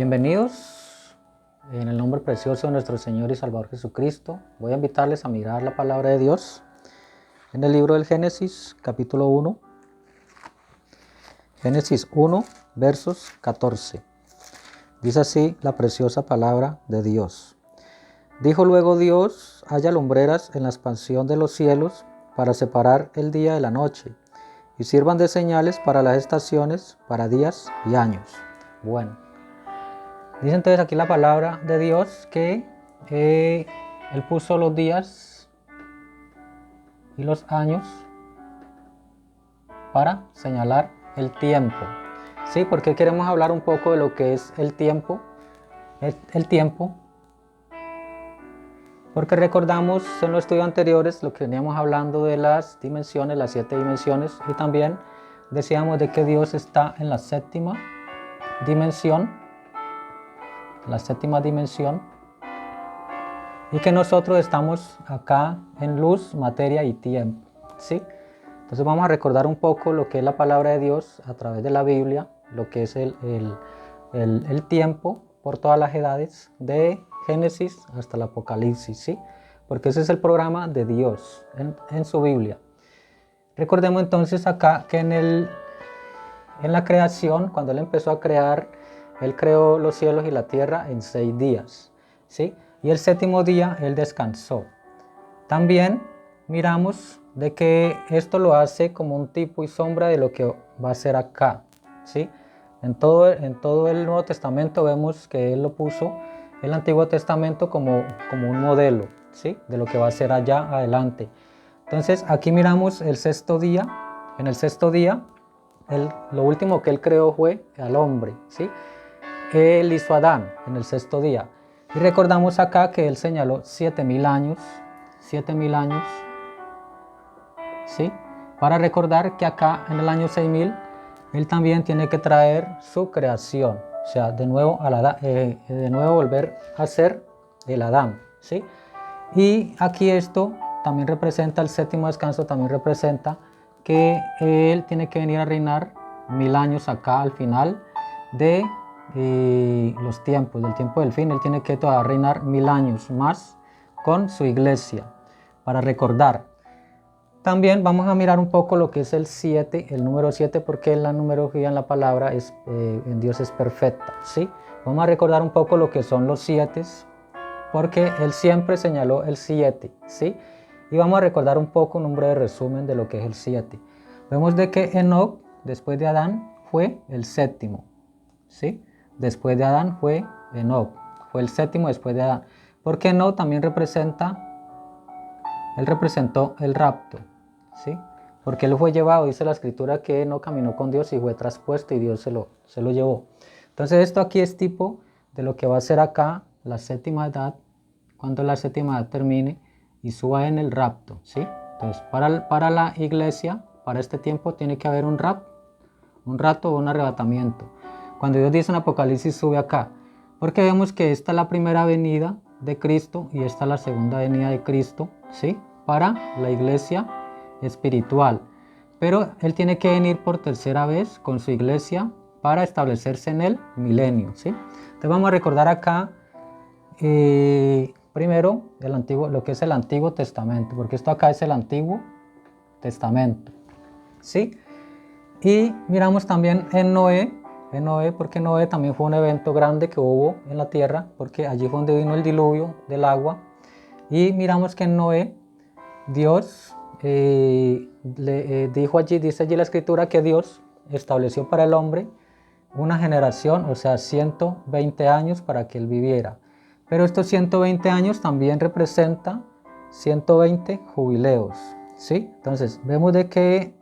Bienvenidos en el nombre precioso de nuestro Señor y Salvador Jesucristo. Voy a invitarles a mirar la palabra de Dios en el libro del Génesis, capítulo 1. Génesis 1, versos 14. Dice así la preciosa palabra de Dios. Dijo luego Dios: haya lumbreras en la expansión de los cielos para separar el día de la noche, y sirvan de señales para las estaciones, para días y años. Bueno, dice entonces aquí la palabra de Dios que Él puso los días y los años para señalar el tiempo. ¿Sí? Porque queremos hablar un poco de lo que es el tiempo. El tiempo, porque recordamos en los estudios anteriores lo que veníamos hablando de las dimensiones, las 7 dimensiones, y también decíamos de que Dios está en la séptima dimensión, y que nosotros estamos acá en luz, materia y tiempo, ¿sí? Entonces vamos a recordar un poco lo que es la palabra de Dios a través de la Biblia, lo que es el tiempo por todas las edades, de Génesis hasta el Apocalipsis, ¿sí? Porque ese es el programa de Dios en su Biblia. Recordemos entonces acá que en la creación, cuando Él empezó a crear, Él creó los cielos y la tierra en 6 días, ¿sí? Y el séptimo día Él descansó. También miramos de que esto lo hace como un tipo y sombra de lo que va a ser acá, ¿sí? En todo el Nuevo Testamento vemos que Él lo puso, el Antiguo Testamento, como un modelo, ¿sí? De lo que va a ser allá adelante. Entonces aquí miramos el sexto día. En el sexto día, lo último que Él creó fue al hombre, ¿sí? Él hizo a Adán en el sexto día. Y recordamos acá que Él señaló 7.000 años, ¿sí? Para recordar que acá en el año 6.000 Él también tiene que traer su creación, o sea, de nuevo volver a ser el Adán, ¿sí? Y aquí esto también representa, el séptimo descanso también representa que Él tiene que venir a reinar 1.000 años acá al final de los tiempos, del tiempo del fin. Él tiene que todavía reinar 1.000 años más con su iglesia, para recordar. También vamos a mirar un poco lo que es el 7, el número 7, porque la numerología en la palabra en Dios es perfecta, ¿sí? Vamos a recordar un poco lo que son los 7, porque Él siempre señaló el 7, ¿sí? Y vamos a recordar un poco, un breve resumen de lo que es el 7. Vemos de que Enoc, después de Adán, fue el séptimo, ¿sí? Después de Adán fue Enoc, fue el séptimo después de Adán. Porque Enoc también representó el rapto, ¿sí? Porque él fue llevado, dice la escritura que no caminó con Dios y fue traspuesto y Dios se lo llevó. Entonces esto aquí es tipo de lo que va a ser acá la séptima edad, cuando la séptima edad termine y suba en el rapto, ¿sí? Entonces para la iglesia, para este tiempo, tiene que haber un rapto o un arrebatamiento. Cuando Dios dice en Apocalipsis sube acá, porque vemos que esta es la primera venida de Cristo y esta es la segunda venida de Cristo, ¿sí? Para la iglesia espiritual. Pero Él tiene que venir por tercera vez con su iglesia para establecerse en el milenio, ¿sí? Entonces vamos a recordar acá primero lo que es el Antiguo Testamento, porque esto acá es el Antiguo Testamento, ¿sí? Y miramos también en Noé, porque Noé también fue un evento grande que hubo en la tierra, porque allí fue donde vino el diluvio del agua. Y miramos que en Noé, Dios dice allí la escritura que Dios estableció para el hombre una generación, o sea, 120 años para que él viviera. Pero estos 120 años también representan 120 jubileos, ¿sí? Entonces, vemos de que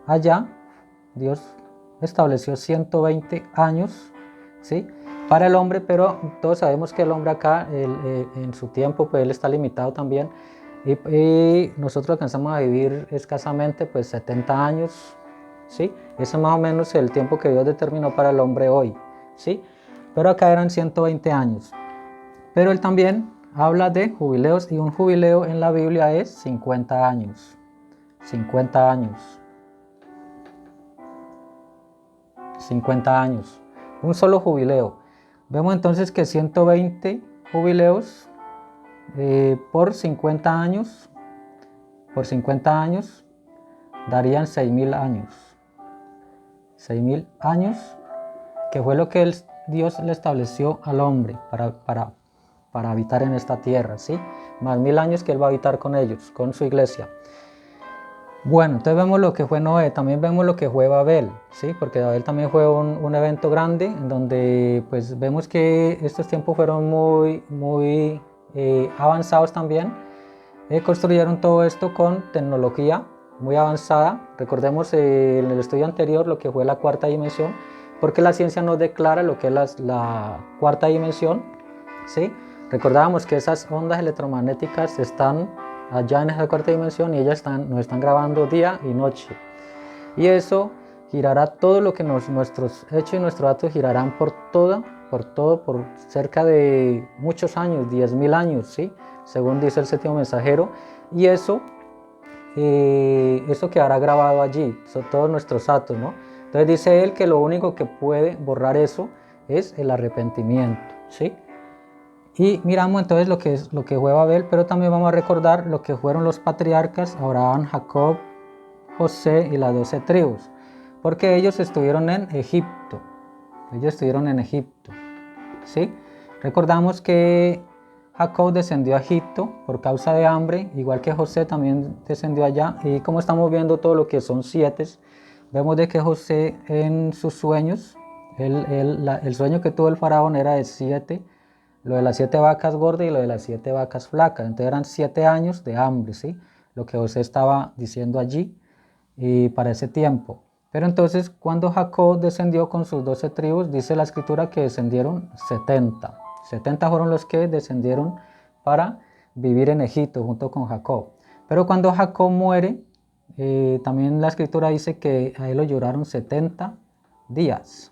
allá Dios estableció 120 años, ¿sí? Para el hombre, pero todos sabemos que el hombre acá, en su tiempo, pues él está limitado también. Y nosotros alcanzamos a vivir escasamente, pues 70 años, ¿sí? Ese es más o menos el tiempo que Dios determinó para el hombre hoy, ¿sí? Pero acá eran 120 años. Pero él también habla de jubileos, y un jubileo en la Biblia es 50 años. 50 años. 50 años. Un solo jubileo. Vemos entonces que 120 jubileos por 50 años, darían 6.000 años. 6.000 años, que fue lo que Dios le estableció al hombre para habitar en esta tierra, ¿sí? Más 1.000 años que él va a habitar con ellos, con su iglesia. Bueno, entonces vemos lo que fue Noé, también vemos lo que fue Babel, ¿sí? Porque Babel también fue un evento grande, en donde pues vemos que estos tiempos fueron muy avanzados también. Construyeron todo esto con tecnología muy avanzada. Recordemos en el estudio anterior lo que fue la cuarta dimensión, porque la ciencia nos declara lo que es la cuarta dimensión, ¿sí? Recordábamos que esas ondas electromagnéticas están allá en esa cuarta dimensión y ellas nos están grabando día y noche. Y eso girará todo lo que nuestros hechos y nuestros actos girarán por cerca de muchos años, 10.000 años, ¿sí? Según dice el séptimo mensajero. Y eso quedará grabado allí, son todos nuestros actos, ¿no? Entonces dice él que lo único que puede borrar eso es el arrepentimiento, ¿sí? Y miramos entonces lo que fue Babel, pero también vamos a recordar lo que fueron los patriarcas, Abraham, Jacob, José y las 12 tribus, porque ellos estuvieron en Egipto, ¿sí? Recordamos que Jacob descendió a Egipto por causa de hambre, igual que José también descendió allá, y como estamos viendo todo lo que son 7, vemos de que José en sus sueños, el sueño que tuvo el faraón era de 7, lo de las 7 vacas gordas y lo de las 7 vacas flacas. Entonces eran 7 años de hambre, ¿sí? Lo que José estaba diciendo allí y para ese tiempo. Pero entonces cuando Jacob descendió con sus 12 tribus, dice la escritura que descendieron 70. 70 fueron los que descendieron para vivir en Egipto junto con Jacob. Pero cuando Jacob muere, también la escritura dice que a él lo lloraron 70 días.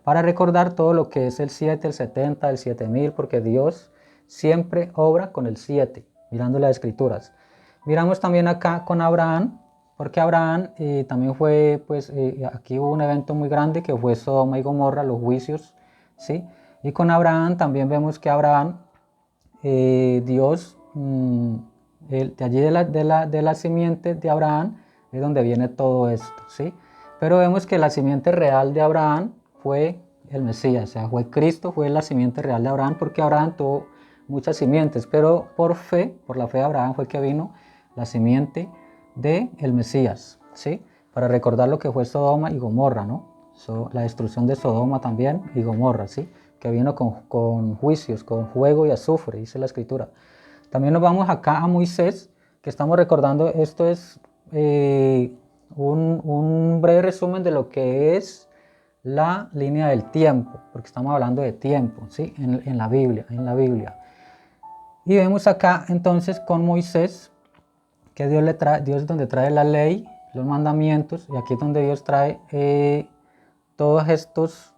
Para recordar todo lo que es el 7, el 70, el 7000, porque Dios siempre obra con el 7, mirando las escrituras. Miramos también acá con Abraham, porque Abraham también fue, pues aquí hubo un evento muy grande que fue Sodoma y Gomorra, los juicios, ¿sí? Y con Abraham también vemos que Abraham, Dios, de allí de la simiente de Abraham es donde viene todo esto, ¿sí? Pero vemos que la simiente real de Abraham fue el Mesías, o sea, fue Cristo, fue la simiente real de Abraham, porque Abraham tuvo muchas simientes, pero por la fe de Abraham fue que vino la simiente del Mesías, ¿sí? Para recordar lo que fue Sodoma y Gomorra, ¿no? La destrucción de Sodoma también y Gomorra, ¿sí? Que vino con juicios, con fuego y azufre, dice la escritura. También nos vamos acá a Moisés, que estamos recordando, esto es un breve resumen de lo que es la línea del tiempo, porque estamos hablando de tiempo, ¿sí? En la Biblia. Y vemos acá entonces con Moisés, que Dios es donde trae la ley, los mandamientos, y aquí es donde Dios trae todas estas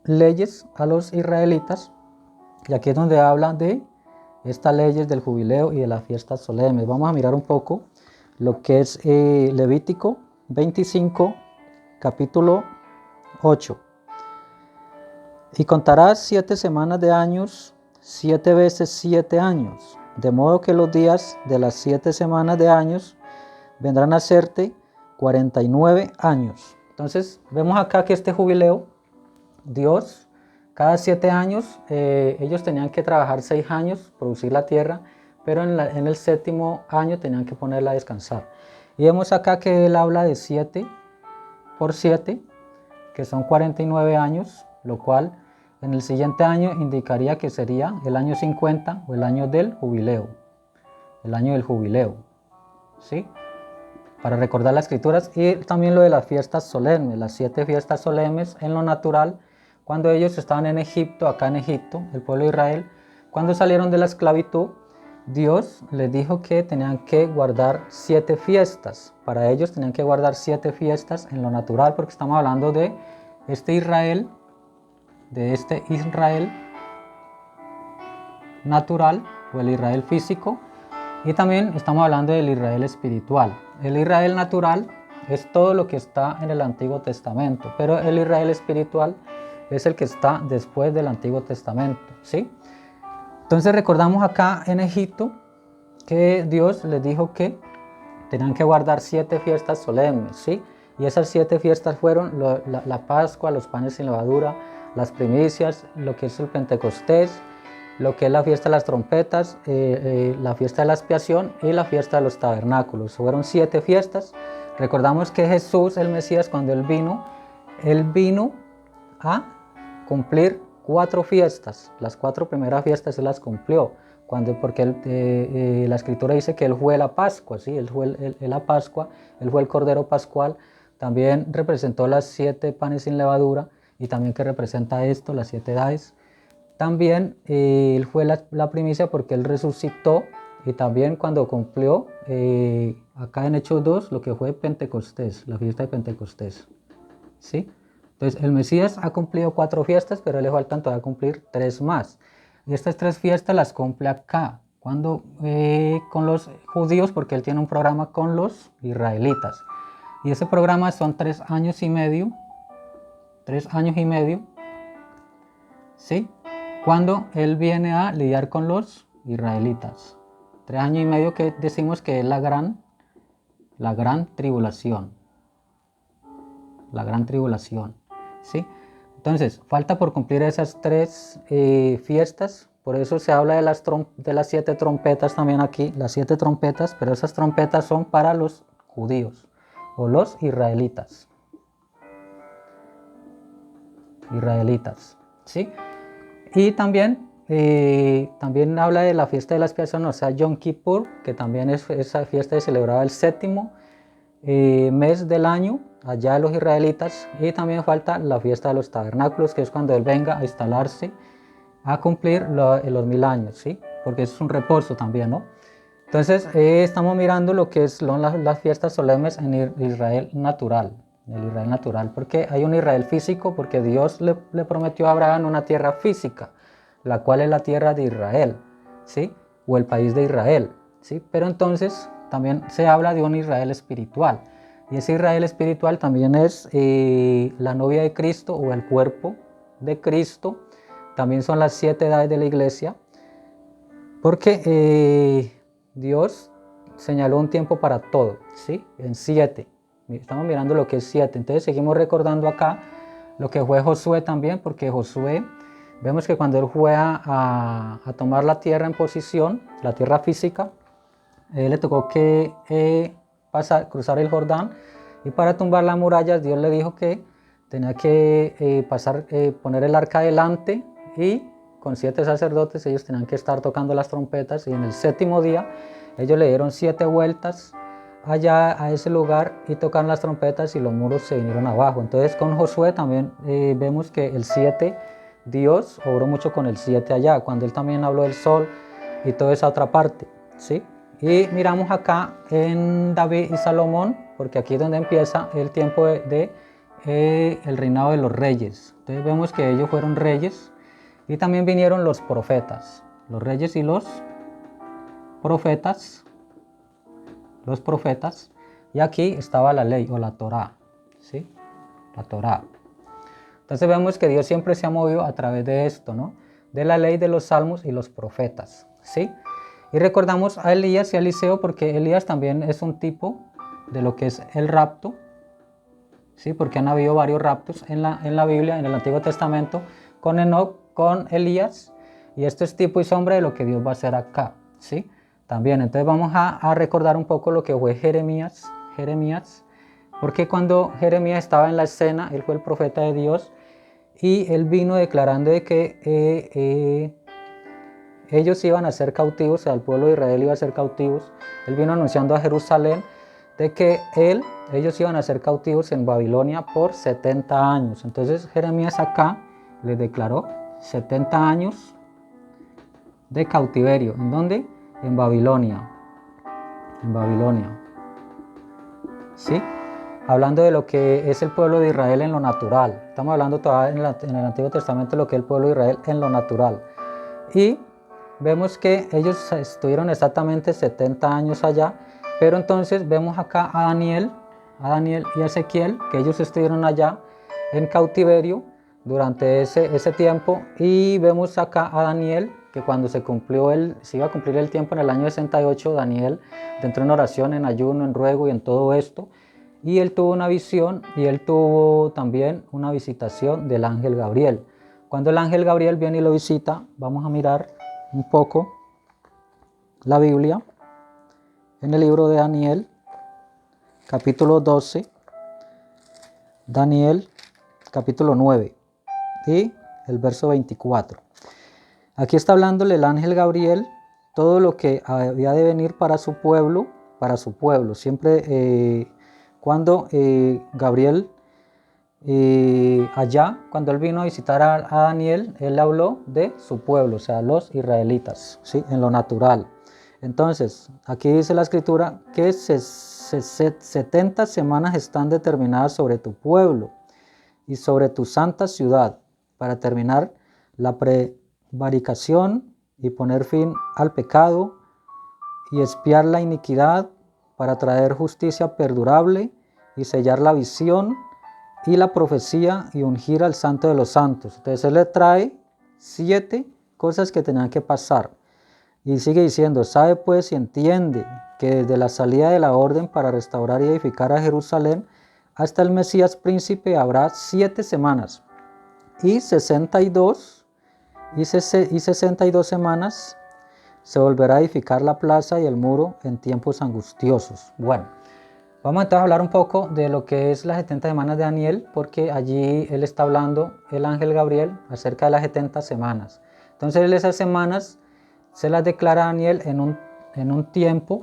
leyes a los israelitas, y aquí es donde habla de estas leyes del jubileo y de las fiestas solemnes. Vamos a mirar un poco lo que es Levítico 25, capítulo 8. Y contarás 7 semanas de años, 7 veces 7 años, de modo que los días de las 7 semanas de años vendrán a hacerte 49 años. Entonces vemos acá que este jubileo, Dios, cada 7 años, ellos tenían que trabajar 6 años, producir la tierra, pero en el 7º año tenían que ponerla a descansar. Y vemos acá que él habla de 7 por 7, que son 49 años, lo cual en el siguiente año indicaría que sería el año 50 o el año del jubileo. El año del jubileo, ¿sí? Para recordar las escrituras, y también lo de las fiestas solemnes, las 7 fiestas solemnes en lo natural, cuando ellos estaban en Egipto, acá en Egipto, el pueblo de Israel, cuando salieron de la esclavitud, Dios les dijo que tenían que guardar 7 fiestas. Para ellos tenían que guardar 7 fiestas en lo natural, porque estamos hablando de este Israel natural o el Israel físico, y también estamos hablando del Israel espiritual. El Israel natural es todo lo que está en el Antiguo Testamento, pero el Israel espiritual es el que está después del Antiguo Testamento, ¿sí? Entonces recordamos acá en Egipto que Dios les dijo que tenían que guardar 7 fiestas solemnes, ¿sí? Y esas 7 fiestas fueron la Pascua, los panes sin levadura, las primicias, lo que es el Pentecostés, lo que es la fiesta de las trompetas, la fiesta de la expiación y la fiesta de los tabernáculos. Fueron 7 fiestas. Recordamos que Jesús, el Mesías, cuando Él vino a cumplir 4 fiestas. Las 4 primeras fiestas Él las cumplió. Porque la Escritura dice que Él fue la Pascua, ¿sí? Él fue la Pascua, Él fue el Cordero Pascual. También representó las 7 panes sin levadura y también que representa esto, las 7 edades. También Él fue la primicia porque Él resucitó y también cuando cumplió, acá en Hechos 2, lo que fue Pentecostés, la fiesta de Pentecostés, ¿sí? Entonces el Mesías ha cumplido 4 fiestas, pero le faltan todavía cumplir 3 más. Y estas 3 fiestas las cumple acá, con los judíos, porque Él tiene un programa con los israelitas. Y ese programa son 3 años y medio, 3 años y medio, ¿sí? Cuando Él viene a lidiar con los israelitas. 3 años y medio que decimos que es la gran tribulación. La gran tribulación, ¿sí? Entonces, falta por cumplir esas 3 fiestas. Por eso se habla de las 7 trompetas también aquí, las 7 trompetas, pero esas trompetas son para los judíos o los israelitas. ¿Sí? Y también habla de la fiesta de la expiación, o sea, Yom Kippur, que también es esa fiesta que se celebraba el 7º mes del año, allá de los israelitas. Y también falta la fiesta de los tabernáculos, que es cuando Él venga a instalarse, a cumplir los 1000 años, ¿sí? Porque es un reposo también, ¿no? Entonces, estamos mirando lo que son las fiestas solemnes en Israel natural. El Israel natural, porque hay un Israel físico, porque Dios le prometió a Abraham una tierra física, la cual es la tierra de Israel, ¿sí? O el país de Israel, ¿sí? Pero entonces también se habla de un Israel espiritual, y ese Israel espiritual también es la novia de Cristo o el cuerpo de Cristo. También son las 7 edades de la iglesia, porque Dios señaló un tiempo para todo, ¿sí? En 7. Estamos mirando lo que es 7. Entonces seguimos recordando acá lo que fue Josué también, porque Josué, vemos que cuando él fue a tomar la tierra en posición, la tierra física, le tocó que cruzar el Jordán, y para tumbar las murallas Dios le dijo que tenía que poner el arca delante, y con 7 sacerdotes ellos tenían que estar tocando las trompetas, y en el 7º día ellos le dieron 7 vueltas allá a ese lugar y tocaron las trompetas y los muros se vinieron abajo. Entonces con Josué también vemos que el 7, Dios obró mucho con el 7 allá, cuando Él también habló del sol y toda esa otra parte, ¿sí? Y miramos acá en David y Salomón, porque aquí es donde empieza el tiempo el reinado de los reyes. Entonces vemos que ellos fueron reyes, y también vinieron los profetas, los reyes y los profetas, y aquí estaba la ley o la Torá, ¿sí? La Torá. Entonces vemos que Dios siempre se ha movido a través de esto, ¿no? De la ley, de los salmos y los profetas, ¿sí? Y recordamos a Elías y a Eliseo, porque Elías también es un tipo de lo que es el rapto, ¿sí? Porque han habido varios raptos en la Biblia, en el Antiguo Testamento, con Enoc, con Elías, y esto es tipo y sombra de lo que Dios va a hacer acá, ¿sí? También, entonces vamos a recordar un poco lo que fue Jeremías, porque cuando Jeremías estaba en la escena, él fue el profeta de Dios, y él vino declarando de que ellos iban a ser cautivos, o sea, el pueblo de Israel iba a ser cautivos. Él vino anunciando a Jerusalén de que ellos iban a ser cautivos en Babilonia por 70 años. Entonces Jeremías acá les declaró 70 años de cautiverio. ¿En dónde? En Babilonia. En Babilonia. ¿Sí? Hablando de lo que es el pueblo de Israel en lo natural. Estamos hablando todavía en el Antiguo Testamento de lo que es el pueblo de Israel en lo natural. Y vemos que ellos estuvieron exactamente 70 años allá, pero entonces vemos acá a Daniel y a Ezequiel, que ellos estuvieron allá en cautiverio durante ese tiempo, y vemos acá a Daniel, que cuando se iba a cumplir el tiempo en el año 68, Daniel entró en oración, en ayuno, en ruego y en todo esto, y él tuvo una visión y él tuvo también una visitación del ángel Gabriel. Cuando el ángel Gabriel viene y lo visita, vamos a mirar un poco la Biblia en el libro de Daniel, capítulo 12, Daniel, capítulo 9 y el verso 24. Aquí está hablándole el ángel Gabriel todo lo que había de venir para su pueblo, Siempre cuando Gabriel allá, cuando él vino a visitar a Daniel, él habló de su pueblo, o sea, los israelitas, ¿sí? En lo natural. Entonces, aquí dice la escritura que 70 semanas están determinadas sobre tu pueblo y sobre tu santa ciudad para terminar la prevaricación y poner fin al pecado y expiar la iniquidad para traer justicia perdurable y sellar la visión y la profecía y ungir al santo de los santos. Entonces él le trae 7 cosas que tenían que pasar. Y sigue diciendo, sabe pues y entiende que desde la salida de la orden para restaurar y edificar a Jerusalén hasta el Mesías príncipe habrá 7 semanas y 62 semanas se volverá a edificar la plaza y el muro en tiempos angustiosos. Bueno, vamos entonces a hablar un poco de lo que es las 70 semanas de Daniel, porque allí él está hablando, el ángel Gabriel, acerca de las 70 semanas. Entonces esas semanas se las declara Daniel en tiempos,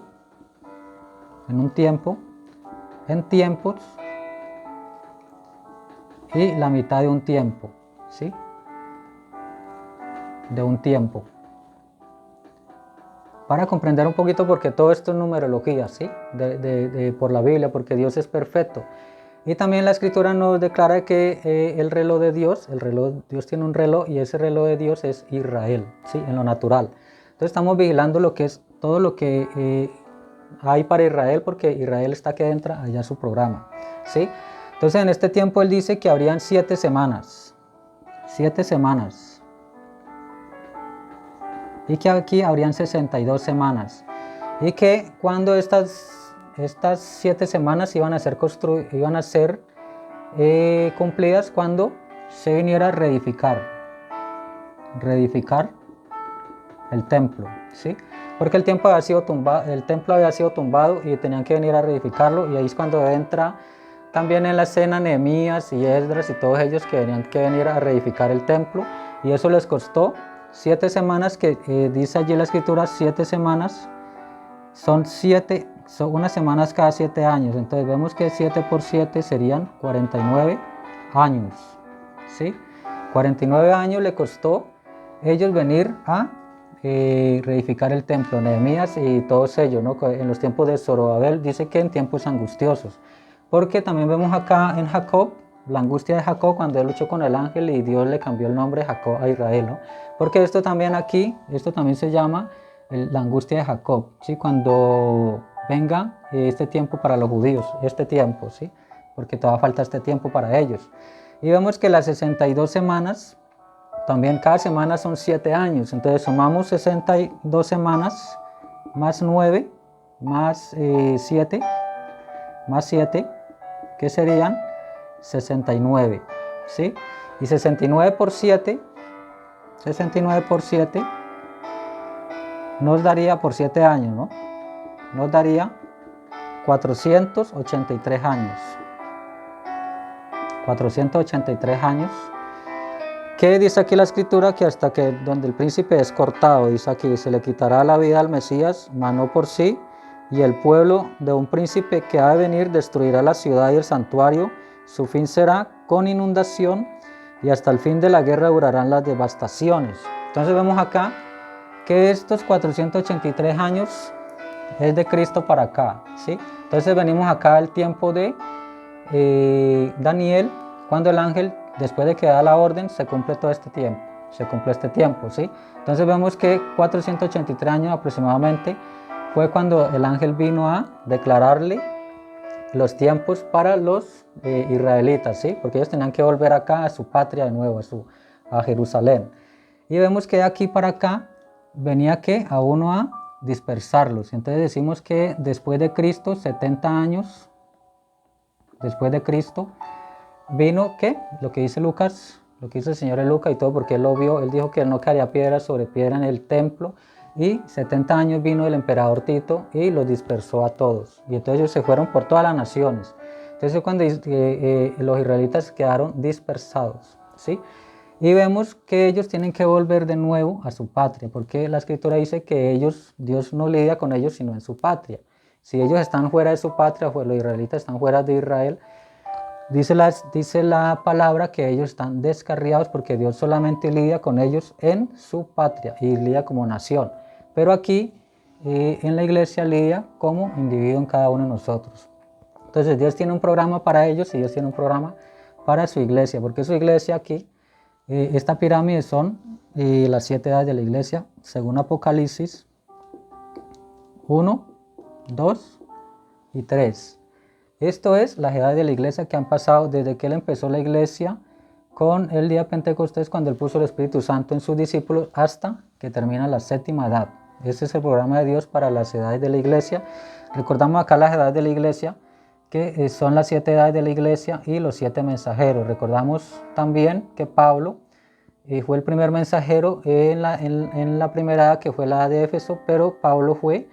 y la mitad de un tiempo, ¿sí? De un tiempo. Para comprender un poquito, porque todo esto es numerología, ¿sí? Por la Biblia, porque Dios es perfecto. Y también la Escritura nos declara que el reloj de Dios, Dios tiene un reloj, y ese reloj de Dios es Israel, ¿sí? En lo natural. Entonces estamos vigilando lo que es todo lo que hay para Israel, porque Israel está que entra allá a su programa, ¿sí? Entonces en este tiempo él dice que habrían 7 semanas, 7 semanas, y que aquí habrían 62 semanas, y que cuando estas 7 semanas iban a ser cumplidas cuando se viniera a reedificar el templo, ¿sí? Porque el templo había sido tumbado y tenían que venir a reedificarlo, y ahí es cuando entra también en la escena Nehemías y Esdras y todos ellos que tenían que venir a reedificar el templo, y eso les costó 7 semanas, que dice allí la Escritura, 7 semanas, son unas semanas cada 7 años, entonces vemos que 7 por 7 serían 49 años, ¿sí? 49 años le costó ellos venir a reedificar el templo, Nehemías y todos ellos, ¿no? En los tiempos de Zorobabel dice que en tiempos angustiosos, porque también vemos acá en Jacob, la angustia de Jacob cuando él luchó con el ángel y Dios le cambió el nombre de Jacob a Israel, ¿no? Porque esto también se llama la angustia de Jacob, ¿sí? Cuando venga este tiempo para los judíos, ¿sí? Porque todavía falta este tiempo para ellos. Y vemos que las 62 semanas, también cada semana son 7 años, entonces sumamos 62 semanas, más 9, más 7, que serían 69, ¿sí? Y 69 por 7 nos daría por 7 años, ¿no? Nos daría 483 años. 483 años. ¿Qué dice aquí la Escritura? Que hasta que donde el príncipe es cortado, dice aquí, se le quitará la vida al Mesías, mas no por sí, y el pueblo de un príncipe que ha de venir destruirá la ciudad y el santuario, su fin será con inundación, y hasta el fin de la guerra durarán las devastaciones. Entonces vemos acá que estos 483 años es de Cristo para acá, ¿sí? Entonces venimos acá al tiempo de Daniel, cuando el ángel, después de que da la orden, se cumple todo este tiempo, ¿sí? Entonces vemos que 483 años aproximadamente fue cuando el ángel vino a declararle los tiempos para los israelitas, ¿sí? Porque ellos tenían que volver acá a su patria de nuevo, a Jerusalén. Y vemos que de aquí para acá venía que a uno a dispersarlos. Entonces decimos que después de Cristo, 70 años después de Cristo, vino que lo que dice Lucas, lo que dice el Señor en Lucas y todo, porque él lo vio, él dijo que él no quedaría piedra sobre piedra en el templo, y 70 años vino el emperador Tito y los dispersó a todos. Y entonces ellos se fueron por todas las naciones. Entonces cuando los israelitas quedaron dispersados, ¿sí? Y vemos que ellos tienen que volver de nuevo a su patria, porque la Escritura dice que ellos, Dios no lidia con ellos sino en su patria. Si ellos están fuera de su patria, pues los israelitas están fuera de Israel, dice la palabra que ellos están descarriados porque Dios solamente lidia con ellos en su patria y lidia como nación. Pero aquí en la iglesia lidia como individuo en cada uno de nosotros. Entonces Dios tiene un programa para ellos y Dios tiene un programa para su iglesia, porque su iglesia aquí, esta pirámide son las 7 edades de la iglesia, según Apocalipsis 1, 2 y 3. Esto es las edades de la iglesia que han pasado desde que él empezó la iglesia con el día de Pentecostés, cuando él puso el Espíritu Santo en sus discípulos, hasta que termina la 7ª edad. Este es el programa de Dios para las edades de la iglesia. Recordamos acá las edades de la iglesia, que son las 7 edades de la iglesia y los 7 mensajeros. Recordamos también que Pablo fue el primer mensajero en la primera edad, que fue la edad de Éfeso, pero Pablo fue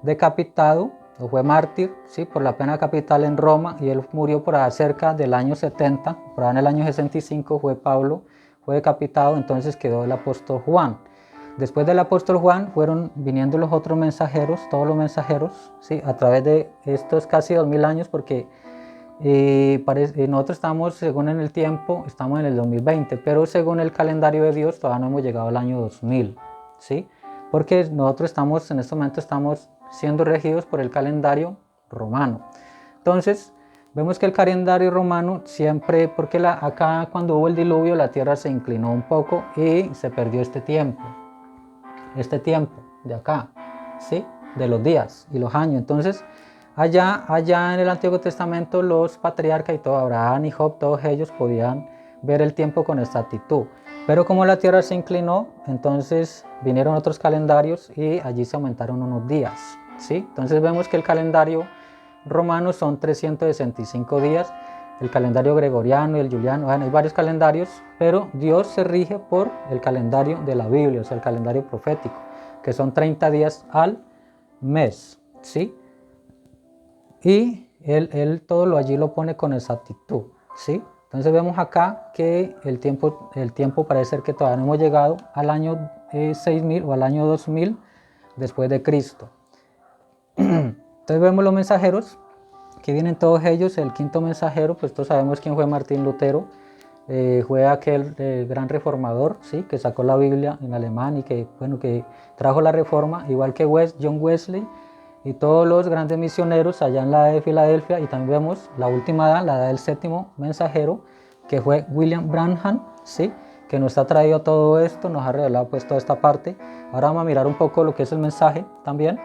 decapitado, o fue mártir, ¿sí? Por la pena capital en Roma, y él murió por allá cerca del año 70, por allá en el año 65 fue decapitado, entonces quedó el apóstol Juan. Después del apóstol Juan fueron viniendo los otros mensajeros, todos los mensajeros, ¿sí? A través de estos casi 2000 años, porque nosotros estamos, según en el tiempo, estamos en el 2020, pero según el calendario de Dios todavía no hemos llegado al año 2000, ¿sí? Porque nosotros estamos, en este momento estamos siendo regidos por el calendario romano. Entonces, vemos que el calendario romano siempre, porque acá cuando hubo el diluvio la tierra se inclinó un poco y se perdió este tiempo de acá, ¿sí? De los días y los años. Entonces, allá en el Antiguo Testamento los patriarcas y todo, Abraham y Job, todos ellos podían ver el tiempo con exactitud. Pero como la tierra se inclinó, entonces vinieron otros calendarios y allí se aumentaron unos días, ¿sí? Entonces vemos que el calendario romano son 365 días, el calendario gregoriano y el juliano, bueno, hay varios calendarios, pero Dios se rige por el calendario de la Biblia, o sea, el calendario profético, que son 30 días al mes, ¿sí? Y él todo allí lo pone con exactitud, ¿sí? Entonces vemos acá que el tiempo parece ser que todavía no hemos llegado al año 6000 o al año 2000 después de Cristo. Entonces vemos los mensajeros, que vienen todos ellos. El quinto mensajero, pues todos sabemos quién fue Martín Lutero, fue aquel gran reformador, ¿sí? Que sacó la Biblia en alemán y que trajo la reforma, igual que John Wesley y todos los grandes misioneros allá en la edad de Filadelfia. Y también vemos la última edad, la edad del séptimo mensajero, que fue William Branham, ¿sí? Que nos ha traído todo esto, nos ha revelado pues toda esta parte. Ahora vamos a mirar un poco lo que es el mensaje también,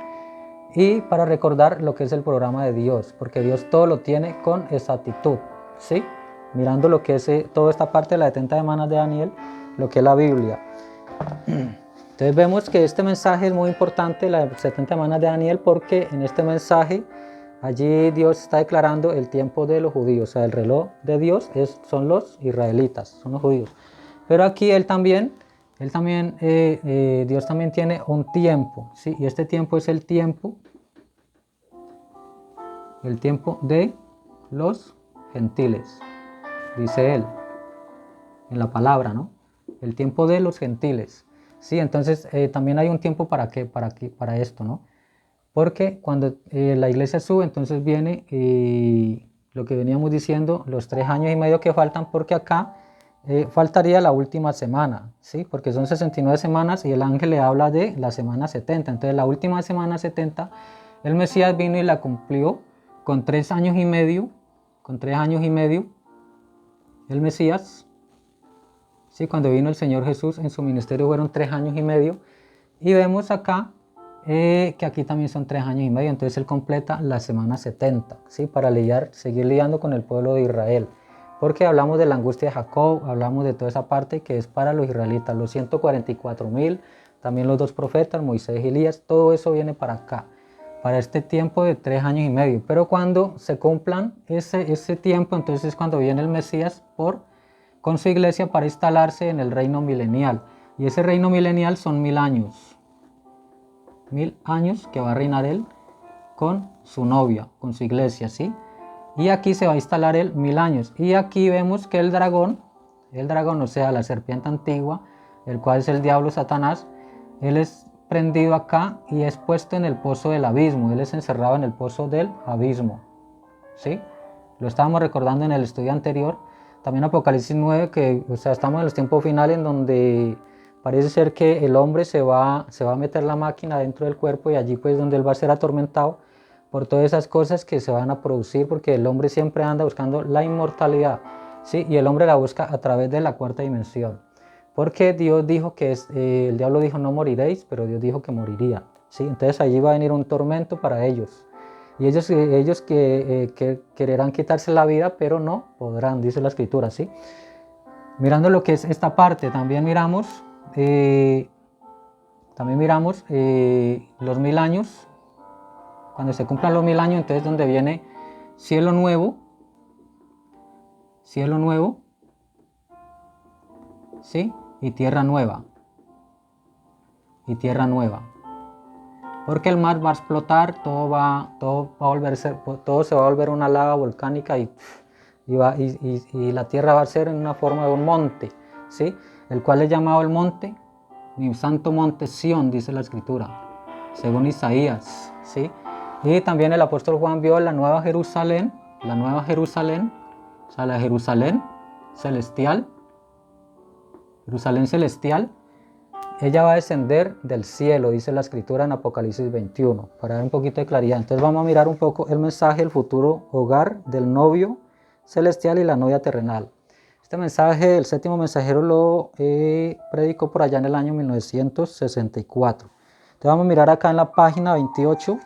y para recordar lo que es el programa de Dios, porque Dios todo lo tiene con exactitud, ¿sí? Mirando lo que es toda esta parte de las 70 semanas de Daniel, lo que es la Biblia. Entonces vemos que este mensaje es muy importante, las 70 semanas de Daniel, porque en este mensaje allí Dios está declarando el tiempo de los judíos, o sea, el reloj de Dios son los israelitas, son los judíos. Pero aquí Dios también tiene un tiempo, ¿sí? Y este tiempo es el tiempo de los gentiles, dice él en la palabra, ¿no? El tiempo de los gentiles. Sí, entonces también hay un tiempo para esto, ¿no? Porque cuando la iglesia sube, entonces viene lo que veníamos diciendo, los 3 años y medio que faltan, porque acá faltaría la última semana, ¿sí? Porque son 69 semanas y el ángel le habla de la semana 70. Entonces la última semana 70, el Mesías vino y la cumplió con 3 años y medio, el Mesías. Sí, cuando vino el Señor Jesús en su ministerio fueron 3 años y medio. Y vemos acá que aquí también son 3 años y medio, entonces él completa la semana 70, ¿sí? Para seguir lidiando con el pueblo de Israel, porque hablamos de la angustia de Jacob, hablamos de toda esa parte que es para los israelitas, los 144.000, también los 2 profetas, Moisés y Elías, todo eso viene para acá, para este tiempo de 3 años y medio, pero cuando se cumplan ese tiempo, entonces es cuando viene el Mesías con su iglesia para instalarse en el reino milenial, y ese reino milenial son 1000 años. 1000 años que va a reinar él con su novia, con su iglesia, ¿sí? Y aquí se va a instalar él 1000 años. Y aquí vemos que el dragón, o sea, la serpiente antigua, el cual es el diablo Satanás, él es prendido acá y es puesto en el pozo del abismo. Él es encerrado en el pozo del abismo, ¿sí? Lo estábamos recordando en el estudio anterior. También Apocalipsis 9, que, o sea, estamos en los tiempos finales en donde parece ser que el hombre se va a meter la máquina dentro del cuerpo y allí pues donde él va a ser atormentado por todas esas cosas que se van a producir, porque el hombre siempre anda buscando la inmortalidad, ¿sí? Y el hombre la busca a través de la 4ª dimensión, porque Dios dijo que el diablo dijo no moriréis, pero Dios dijo que moriría, ¿sí? Entonces allí va a venir un tormento para ellos, y ellos que quererán quitarse la vida, pero no podrán, dice la escritura, ¿sí? Mirando lo que es esta parte, también miramos los 1000 años. Cuando se cumplan los 1000 años, entonces donde viene cielo nuevo, ¿sí? Y tierra nueva, porque el mar va a explotar, todo se va a volver una lava volcánica y la tierra va a ser en una forma de un monte, ¿sí? El cual es llamado el monte, mi santo monte Sión, dice la escritura, según Isaías, ¿sí? Y también el apóstol Juan vio la nueva Jerusalén, o sea, la Jerusalén celestial, ella va a descender del cielo, dice la escritura en Apocalipsis 21, para dar un poquito de claridad. Entonces vamos a mirar un poco el mensaje, el futuro hogar del novio celestial y la novia terrenal. Este mensaje, el 7º mensajero lo predicó por allá en el año 1964. Entonces vamos a mirar acá en la página 28,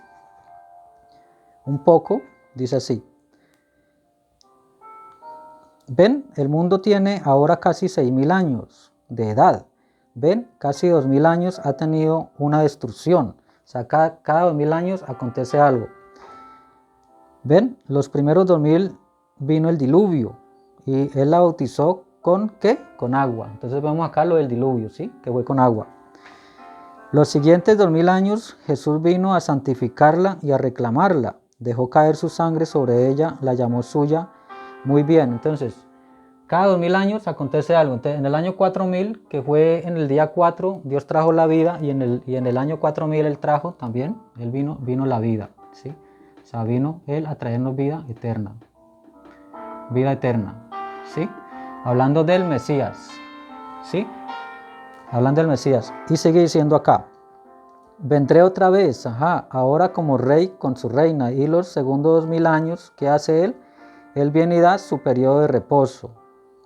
un poco, dice así. Ven, el mundo tiene ahora casi 6000 años de edad. Ven, casi 2000 años ha tenido una destrucción. O sea, cada 2000 años acontece algo. Ven, los primeros 2000 vino el diluvio y él la bautizó ¿con qué? Con agua. Entonces vemos acá lo del diluvio, ¿sí? Que fue con agua. Los siguientes 2000 años Jesús vino a santificarla y a reclamarla. Dejó caer su sangre sobre ella, la llamó suya. Muy bien, entonces, cada 2000 años acontece algo. Entonces, en el año 4000, que fue en el día 4, Dios trajo la vida, y en el año 4000 Él trajo también, Él vino la vida, ¿sí? O sea, vino Él a traernos vida eterna, ¿sí? Hablando del Mesías, ¿sí? Hablando del Mesías. Y sigue diciendo acá, vendré otra vez, ahora como rey con su reina, y los segundos 2000 años, ¿qué hace Él? Él viene y da su periodo de reposo,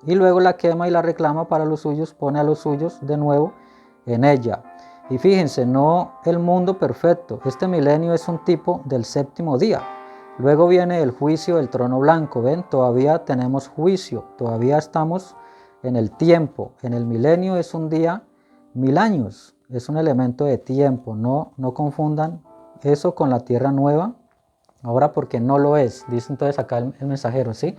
y luego la quema y la reclama para los suyos, pone a los suyos de nuevo en ella. Y fíjense, no el mundo perfecto, este milenio es un tipo del 7º día. Luego viene el juicio del trono blanco, ven, todavía tenemos juicio, todavía estamos en el tiempo. En el milenio es un día, 1000 años, es un elemento de tiempo, no confundan eso con la tierra nueva, ahora porque no lo es, dice entonces acá el mensajero, ¿sí?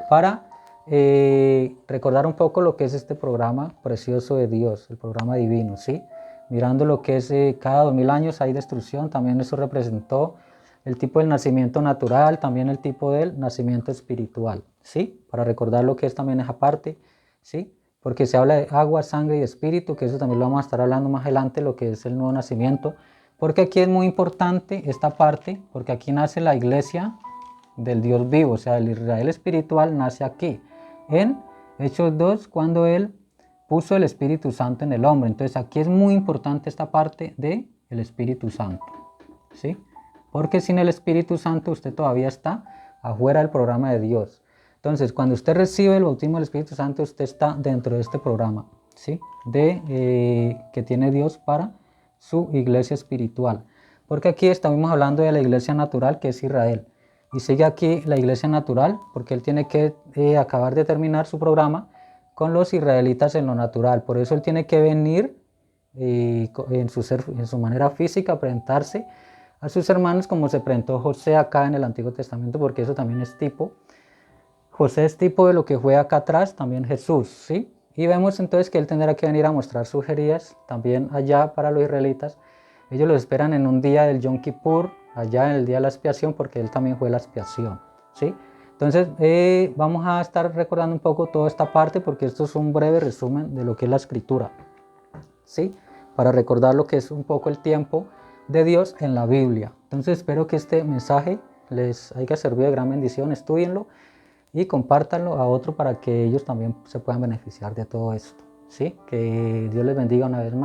Para recordar un poco lo que es este programa precioso de Dios, el programa divino, ¿sí? Mirando lo que es cada 2000 años hay destrucción, también eso representó el tipo del nacimiento natural, también el tipo del nacimiento espiritual, ¿sí? Para recordar lo que es también esa parte, ¿sí? Porque se habla de agua, sangre y espíritu, que eso también lo vamos a estar hablando más adelante, lo que es el nuevo nacimiento, porque aquí es muy importante esta parte, porque aquí nace la iglesia del Dios vivo, o sea, el Israel espiritual nace aquí, en Hechos 2, cuando Él puso el Espíritu Santo en el hombre. Entonces aquí es muy importante esta parte del Espíritu Santo, ¿sí? Porque sin el Espíritu Santo usted todavía está afuera del programa de Dios. Entonces, cuando usted recibe el bautismo del Espíritu Santo, usted está dentro de este programa, ¿sí? Que tiene Dios para su iglesia espiritual. porque aquí estamos hablando de la iglesia natural que es Israel. Y sigue aquí la iglesia natural porque él tiene que acabar de terminar su programa con los israelitas en lo natural. Por eso él tiene que venir en su manera física, presentarse a sus hermanos como se presentó José acá en el Antiguo Testamento, porque eso también es tipo. José es tipo de lo que fue acá atrás, también Jesús, ¿sí? Y vemos entonces que él tendrá que venir a mostrar sus heridas también allá para los israelitas. Ellos lo esperan en un día del Yom Kippur, allá en el día de la expiación, porque él también fue la expiación, ¿sí? Entonces vamos a estar recordando un poco toda esta parte, porque esto es un breve resumen de lo que es la escritura, ¿sí? Para recordar lo que es un poco el tiempo de Dios en la Biblia. Entonces espero que este mensaje les haya servido de gran bendición, estúdienlo y compártanlo a otro para que ellos también se puedan beneficiar de todo esto, ¿sí? Que Dios les bendiga una vez más.